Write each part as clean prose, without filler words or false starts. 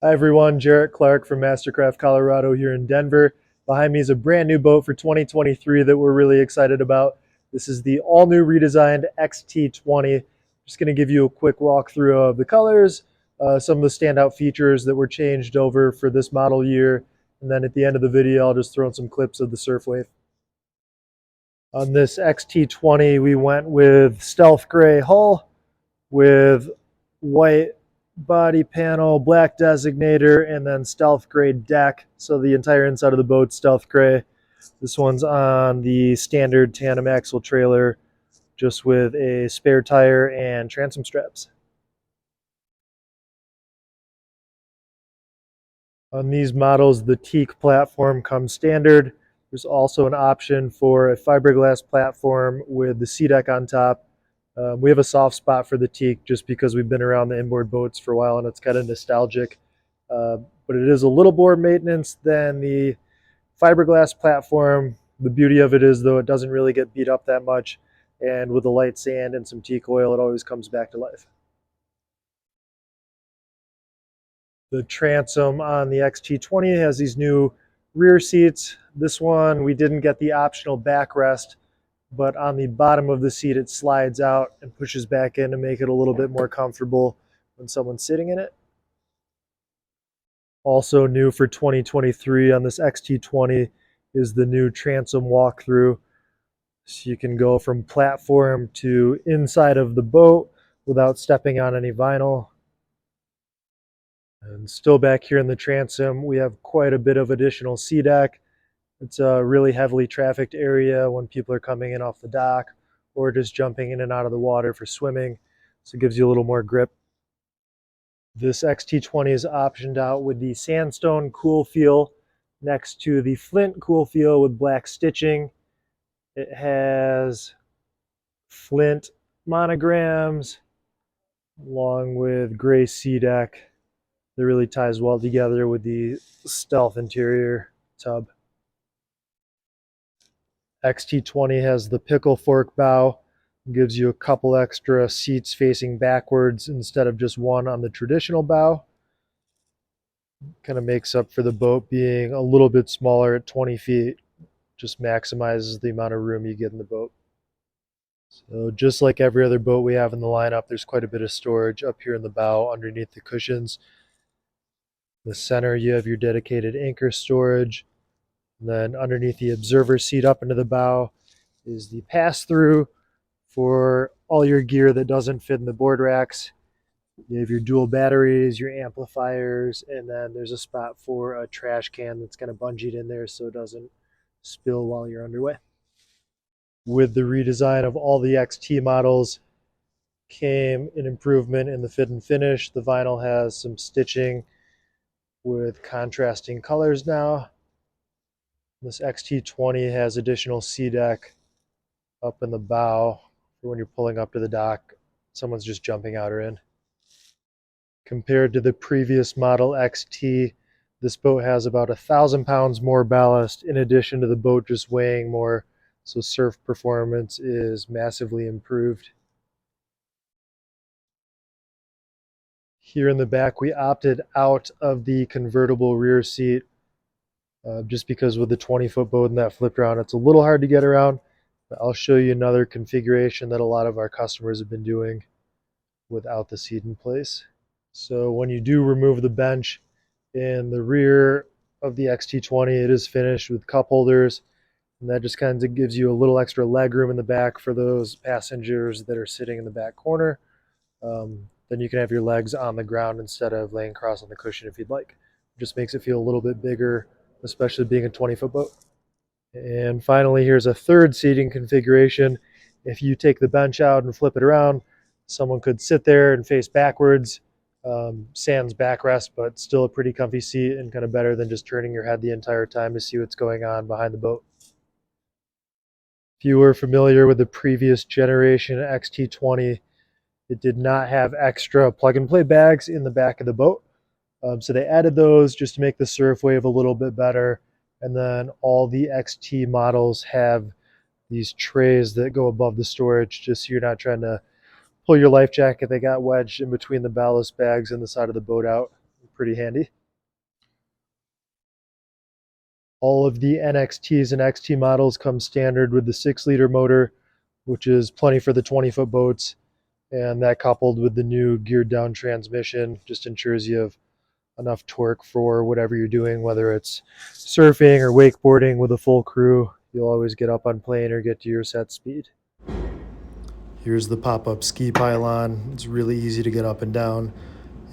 Hi everyone, Jarrett Clark from MasterCraft Colorado here in Denver. Behind me is a brand new boat for 2023 that we're really excited about. This is the all new redesigned XT20. Just going to give you a quick walkthrough of the colors, some of the standout features that were changed over for this model year, and then at the end of the video I'll just throw in some clips of the surf wave. On this XT20 we went with stealth gray hull with white body panel, black designator, and then stealth gray deck. So the entire inside of the boat's stealth gray. This one's on the standard tandem axle trailer, just with a spare tire and transom straps. On these models, the teak platform comes standard. There's also an option for a fiberglass platform with the sea deck on top. We have a soft spot for the teak just because we've been around the inboard boats for a while and it's kind of nostalgic. But it is a little more maintenance than the fiberglass platform. The beauty of it is, though, it doesn't really get beat up that much. And with the light sand and some teak oil, it always comes back to life. The transom on the XT20 has these new rear seats. This one, we didn't get the optional backrest, but on the bottom of the seat it slides out and pushes back in to make it a little bit more comfortable when someone's sitting in it. Also new for 2023 on this XT20 is the new transom walkthrough. So you can go from platform to inside of the boat without stepping on any vinyl. And still back here in the transom, we have quite a bit of additional sea deck. It's a really heavily trafficked area when people are coming in off the dock or just jumping in and out of the water for swimming. So it gives you a little more grip. This XT20 is optioned out with the sandstone cool feel next to the flint cool feel with black stitching. It has flint monograms along with gray sea deck that really ties well together with the stealth interior tub. XT20 has the pickle fork bow, gives you a couple extra seats facing backwards instead of just one on the traditional bow. Kind of makes up for the boat being a little bit smaller at 20 feet, just maximizes the amount of room you get in the boat. So just like every other boat we have in the lineup, there's quite a bit of storage up here in the bow underneath the cushions. In the center you have your dedicated anchor storage. And then underneath the observer seat up into the bow is the pass-through for all your gear that doesn't fit in the board racks. You have your dual batteries, your amplifiers, and then there's a spot for a trash can that's kind of bungeed in there so it doesn't spill while you're underway. With the redesign of all the XT models came an improvement in the fit and finish. The vinyl has some stitching with contrasting colors now. This XT20 has additional sea deck up in the bow for when you're pulling up to the dock. Someone's just jumping out or in. Compared to the previous model XT, this boat has about 1,000 pounds more ballast in addition to the boat just weighing more, so surf performance is massively improved. Here in the back, we opted out of the convertible rear seat just because with the 20-foot boat and that flip around, it's a little hard to get around. But I'll show you another configuration that a lot of our customers have been doing without the seat in place. So when you do remove the bench in the rear of the XT20, it is finished with cup holders, and that just kind of gives you a little extra leg room in the back for those passengers that are sitting in the back corner. Then you can have your legs on the ground instead of laying across on the cushion if you'd like. It just makes it feel a little bit bigger, especially being a 20-foot boat. And finally, here's a third seating configuration. If you take the bench out and flip it around, someone could sit there and face backwards, sans backrest, but still a pretty comfy seat and kind of better than just turning your head the entire time to see what's going on behind the boat. If you were familiar with the previous generation XT20, it did not have extra plug-and-play bags in the back of the boat. So they added those just to make the surf wave a little bit better. And then all the XT models have these trays that go above the storage just so you're not trying to pull your life jacket that got wedged in between the ballast bags and the side of the boat out. Pretty handy. All of the NXTs and XT models come standard with the 6-liter motor, which is plenty for the 20-foot boats. And that coupled with the new geared down transmission just ensures you have enough torque for whatever you're doing, whether it's surfing or wakeboarding with a full crew. You'll always get up on plane or get to your set speed. Here's the pop-up ski pylon. It's really easy to get up and down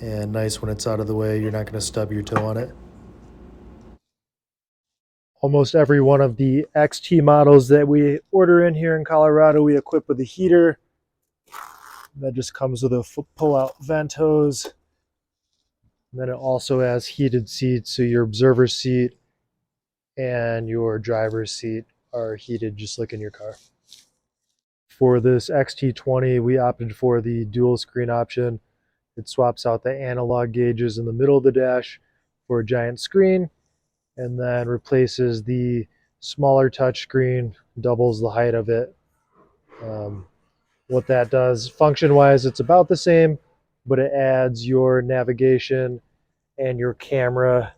and nice when it's out of the way. You're not going to stub your toe on it. Almost every one of the XT models that we order in here in Colorado, we equip with a heater. That just comes with a pull-out vent hose. And then it also has heated seats, so your observer seat and your driver's seat are heated just like in your car. For this XT20, we opted for the dual screen option. It swaps out the analog gauges in the middle of the dash for a giant screen, and then replaces the smaller touch screen, doubles the height of it. What that does, function-wise, it's about the same, but it adds your navigation and your camera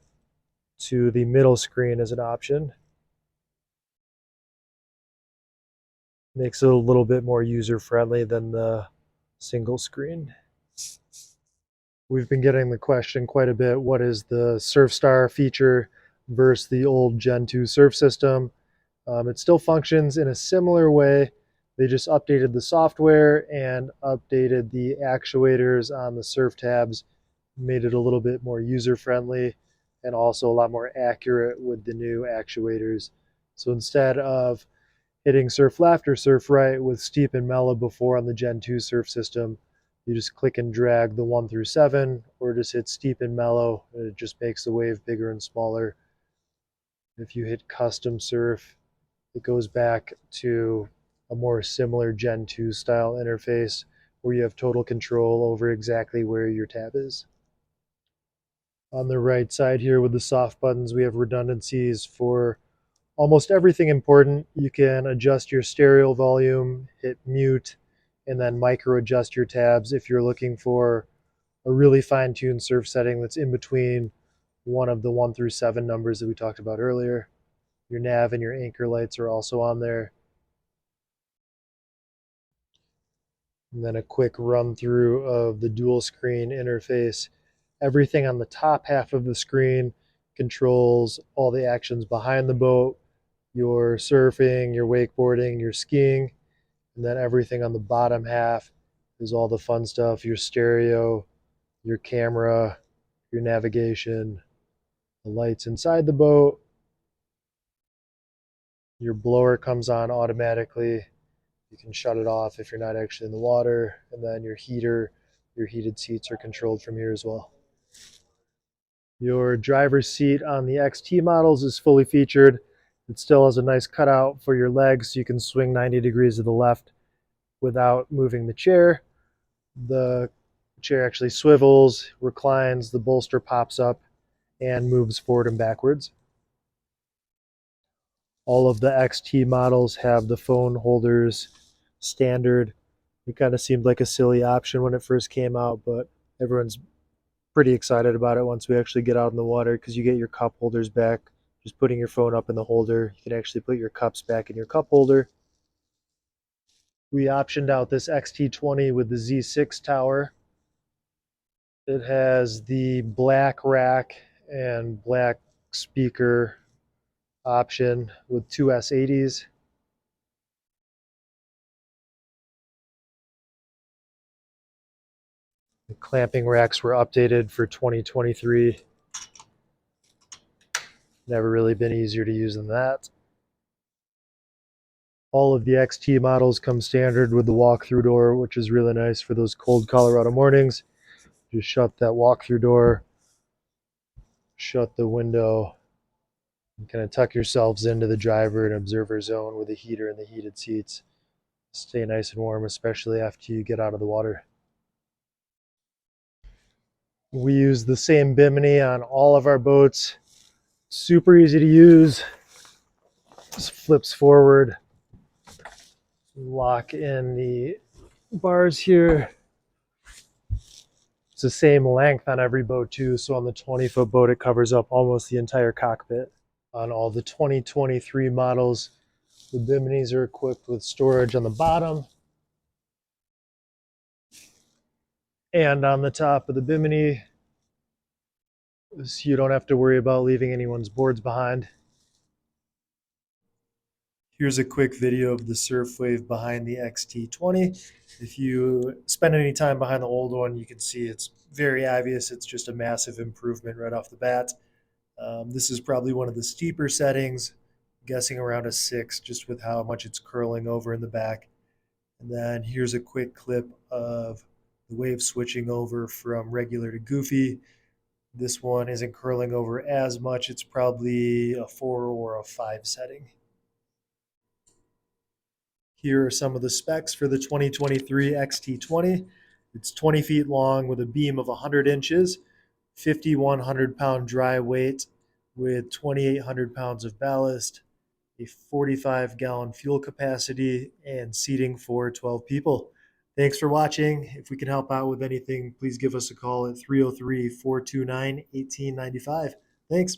to the middle screen as an option. Makes it a little bit more user-friendly than the single screen. We've been getting the question quite a bit, what is the SurfStar feature versus the old Gen 2 surf system? It still functions in a similar way. They just updated the software and updated the actuators on the surf tabs, made it a little bit more user-friendly and also a lot more accurate with the new actuators. So instead of hitting surf left or surf right with steep and mellow before on the Gen 2 surf system, you just click and drag the 1 through 7 or just hit steep and mellow, and it just makes the wave bigger and smaller. If you hit custom surf, it goes back to a more similar Gen 2 style interface where you have total control over exactly where your tab is. On the right side here with the soft buttons, we have redundancies for almost everything important. You can adjust your stereo volume, hit mute, and then micro adjust your tabs if you're looking for a really fine-tuned surf setting that's in between one of the 1 through 7 numbers that we talked about earlier. Your nav and your anchor lights are also on there. And then a quick run through of the dual screen interface. Everything on the top half of the screen controls all the actions behind the boat, your surfing, your wakeboarding, your skiing. And then everything on the bottom half is all the fun stuff, your stereo, your camera, your navigation, the lights inside the boat. Your blower comes on automatically. You can shut it off if you're not actually in the water. And then your heater, your heated seats are controlled from here as well. Your driver's seat on the XT models is fully featured. It still has a nice cutout for your legs, so you can swing 90 degrees to the left without moving the chair. The chair actually swivels, reclines, the bolster pops up, and moves forward and backwards. All of the XT models have the phone holders standard. It kind of seemed like a silly option when it first came out, but everyone's pretty excited about it once we actually get out in the water because you get your cup holders back. Just putting your phone up in the holder, you can actually put your cups back in your cup holder. We optioned out this XT20 with the Z6 tower. It has the black rack and black speaker option with two S80s. The clamping racks were updated for 2023. Never really been easier to use than that. All of the XT models come standard with the walk-through door, which is really nice for those cold Colorado mornings. Just shut that walk-through door, shut the window, and kind of tuck yourselves into the driver and observer zone with the heater and the heated seats. Stay nice and warm, especially after you get out of the water. We use the same bimini on all of our boats. Super easy to use. Just flips forward. Lock in the bars here. It's the same length on every boat too, so on the 20-foot boat it covers up almost the entire cockpit. On all the 2023 models, the biminis are equipped with storage on the bottom and on the top of the bimini, so you don't have to worry about leaving anyone's boards behind. Here's a quick video of the surf wave behind the XT20. If you spend any time behind the old one, you can see it's very obvious. It's just a massive improvement right off the bat. This is probably one of the steeper settings, I'm guessing around a 6, just with how much it's curling over in the back. And then here's a quick clip of the wave switching over from regular to goofy. This one isn't curling over as much. It's probably a 4 or a 5 setting. Here are some of the specs for the 2023 XT20. It's 20 feet long with a beam of 100 inches, 5,100 pound dry weight with 2,800 pounds of ballast, a 45-gallon fuel capacity, and seating for 12 people. Thanks for watching. If we can help out with anything, please give us a call at 303-429-1895. Thanks.